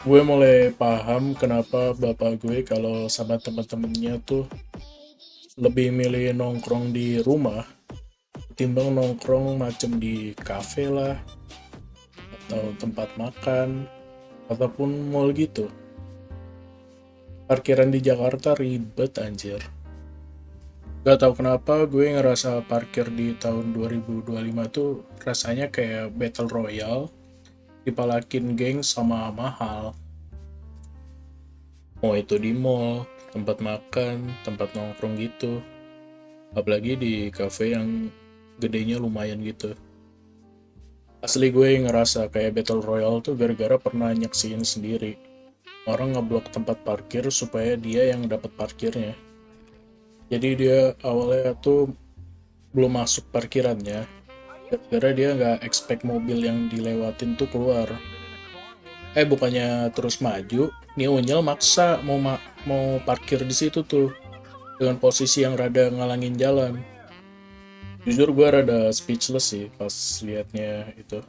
Gue mulai paham kenapa bapak gue kalau sama temen-temennya tuh lebih milih nongkrong di rumah ketimbang nongkrong macem di kafe lah atau tempat makan ataupun mall gitu. Parkiran di Jakarta ribet anjir. Gak tau kenapa gue ngerasa parkir di tahun 2025 tuh rasanya kayak battle royale, dipalakin geng sama mahal. Mau itu di mall, tempat makan, tempat nongkrong gitu. Apalagi di cafe yang gedenya lumayan gitu. Asli gue ngerasa kayak battle royale tuh gara-gara pernah nyaksiin sendiri. Orang ngeblok tempat parkir supaya dia yang dapat parkirnya. Jadi dia awalnya tuh belum masuk parkirannya, gara-gara dia nggak expect mobil yang dilewatin tuh keluar. Bukannya terus maju, nih Unyil maksa mau parkir di situ tuh dengan posisi yang rada ngalangin jalan. Jujur gue rada speechless sih pas liatnya itu.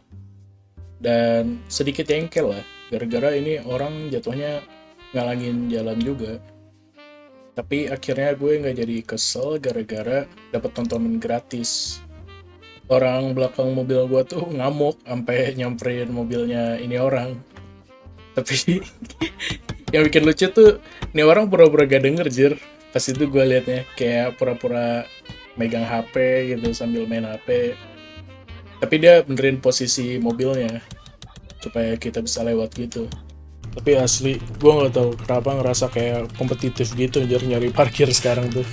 Dan sedikit jengkel lah, gara-gara ini orang jatuhnya ngalangin jalan juga. Tapi akhirnya gue nggak jadi kesel gara-gara dapat tontonan gratis. Orang belakang mobil gue tuh ngamuk sampai nyamperin mobilnya ini orang. Tapi yang bikin lucu tuh, ini orang pura-pura gak denger jir. Pas itu gue liatnya kayak pura-pura megang HP gitu sambil main HP. Tapi dia benerin posisi mobilnya supaya kita bisa lewat gitu. Tapi asli, gue nggak tahu kenapa ngerasa kayak kompetitif gitu nyari parkir sekarang tuh.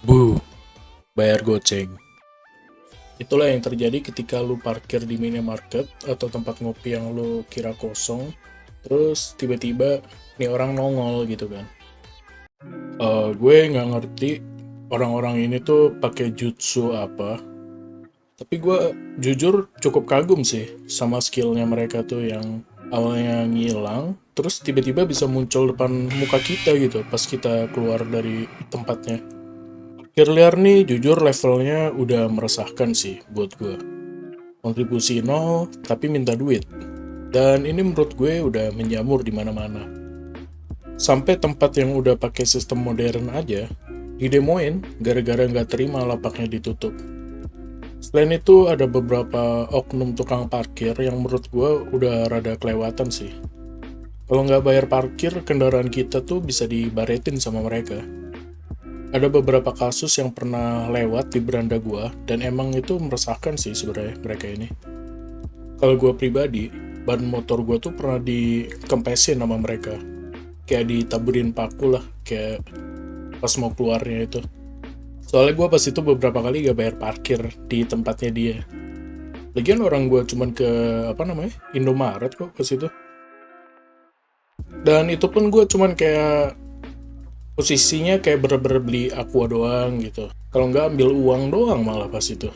Bu, bayar goceng. Itulah yang terjadi ketika lu parkir di minimarket atau tempat ngopi yang lu kira kosong, terus tiba-tiba nih orang nongol gitu kan. Gue nggak ngerti orang-orang ini tuh pakai jutsu apa, tapi gue jujur cukup kagum sih sama skillnya mereka tuh yang awalnya ngilang, terus tiba-tiba bisa muncul depan muka kita gitu pas kita keluar dari tempatnya. Parkir liar nih jujur levelnya udah meresahkan sih buat gue. Kontribusi nol tapi minta duit. Dan ini menurut gue udah menjamur di mana-mana. Sampai tempat yang udah pakai sistem modern aja didemoin gara-gara nggak terima lapaknya ditutup. Selain itu ada beberapa oknum tukang parkir yang menurut gue udah rada kelewatan sih. Kalau nggak bayar parkir, kendaraan kita tuh bisa dibaretin sama mereka. Ada beberapa kasus yang pernah lewat di beranda gua, dan emang itu meresahkan sih sebenarnya mereka ini. Kalau gua pribadi, ban motor gua tuh pernah dikempesin sama mereka. Kayak ditaburin paku lah, kayak pas mau keluarnya itu. Soalnya gua pas itu beberapa kali gak bayar parkir di tempatnya dia. Lagian orang gua cuman ke, apa namanya, Indomaret kok ke situ. Dan itu pun gua cuman kayak posisinya kayak bener-bener beli aqua doang gitu. Kalau nggak ambil uang doang malah pas itu.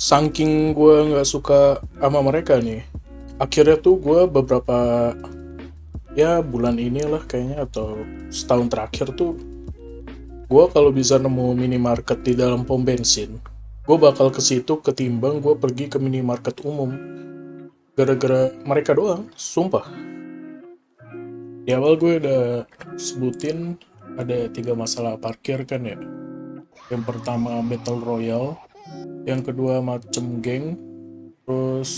Saking gue nggak suka sama mereka nih, akhirnya tuh gue beberapa ya bulan inilah kayaknya atau setahun terakhir tuh gue kalau bisa nemu minimarket di dalam pom bensin, gue bakal ke situ ketimbang gue pergi ke minimarket umum. Gara-gara mereka doang, sumpah. Di awal gue udah sebutin ada 3 masalah parkir kan ya. Yang pertama battle royale, yang kedua macem geng, terus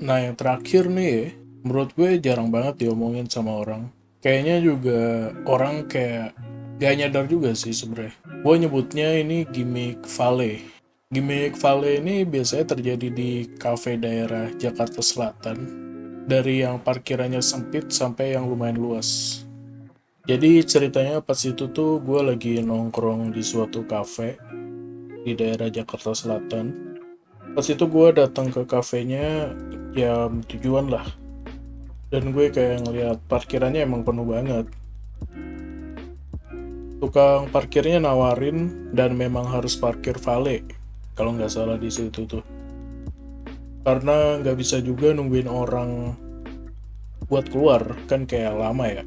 nah yang terakhir nih ya, menurut gue jarang banget diomongin sama orang. Kayaknya juga orang kayak gak nyadar juga sih sebenarnya. Gue nyebutnya ini gimmick valet. Gimmick valet ini biasanya terjadi di kafe daerah Jakarta Selatan, dari yang parkirannya sempit sampai yang lumayan luas. Jadi ceritanya pas itu tuh gue lagi nongkrong di suatu kafe di daerah Jakarta Selatan. Pas itu gue datang ke kafenya jam 7-an lah, dan gue kayak ngeliat parkirannya emang penuh banget. Tukang parkirnya nawarin dan memang harus parkir valet kalau nggak salah di situ tuh, karena nggak bisa juga nungguin orang buat keluar, kan kayak lama ya,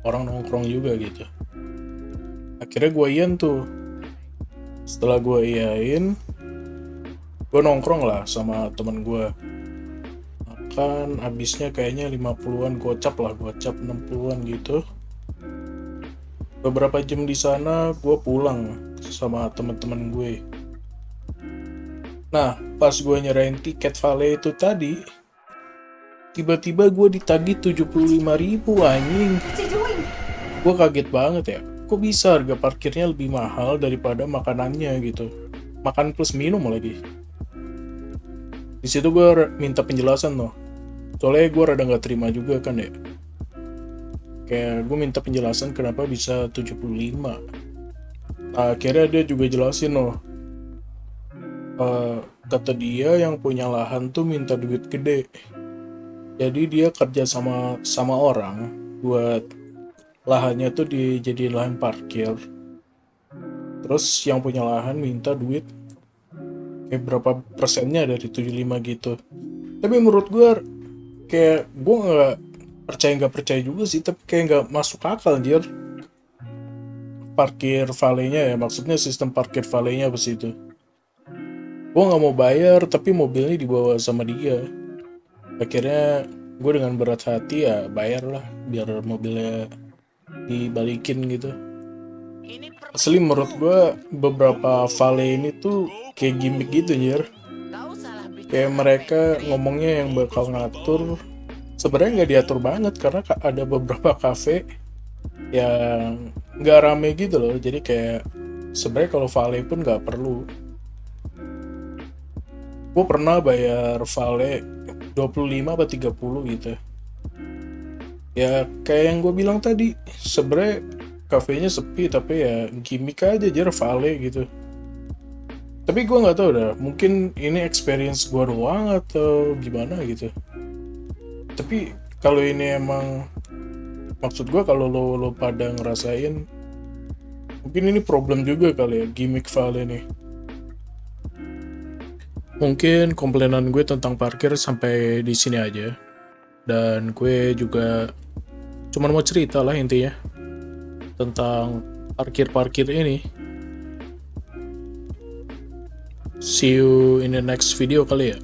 orang nongkrong juga gitu. Akhirnya gue iyain tuh. Setelah gue iyain, gue nongkrong lah sama temen gue. Kan habisnya kayaknya 50-an gocap lah, gocap 60-an gitu. Beberapa jam di sana gue pulang sama temen-temen gue. Nah, pas gue nyerahin tiket valet itu tadi, tiba-tiba gue ditagih 75.000 anjing. Gue kaget banget ya, kok bisa harga parkirnya lebih mahal daripada makanannya gitu. Makan plus minum lagi. Di situ gue minta penjelasan loh. Soalnya gue rada nggak terima juga kan ya. Kayak gue minta penjelasan kenapa bisa 75. Nah, akhirnya dia juga jelasin loh. Kata dia yang punya lahan tuh minta duit gede. Jadi dia kerja sama orang buat lahannya tuh dijadiin lahan parkir. Terus yang punya lahan minta duit kayak berapa persennya dari 75 gitu. Tapi menurut gue kayak gue nggak percaya juga sih, tapi kayak nggak masuk akal anjir. Parkir valetnya ya, maksudnya sistem parkir valetnya apa sih itu. Gue nggak mau bayar tapi mobilnya dibawa sama dia. Akhirnya gue dengan berat hati ya bayar lah biar mobilnya dibalikin gitu. Asli menurut gue beberapa valet ini tuh kayak gimmick gitu anjir. Kayak mereka ngomongnya yang bakal ngatur, sebenarnya nggak diatur banget karena ada beberapa cafe yang nggak rame gitu loh. Jadi kayak sebenarnya kalau valet pun nggak perlu. Gue pernah bayar valet 25 atau 30 gitu. Ya kayak yang gue bilang tadi, sebenarnya kafenya sepi tapi ya gimmick aja jar valet gitu. Tapi gue nggak tahu dah, mungkin ini experience gue doang atau gimana gitu. Tapi kalau ini emang, maksud gue kalau lo pada ngerasain, mungkin ini problem juga kali ya, gimmick valet nih. Mungkin komplainan gue tentang parkir sampai di sini aja. Dan gue juga cuma mau cerita lah intinya tentang parkir-parkir ini. See you in the next video kali ya.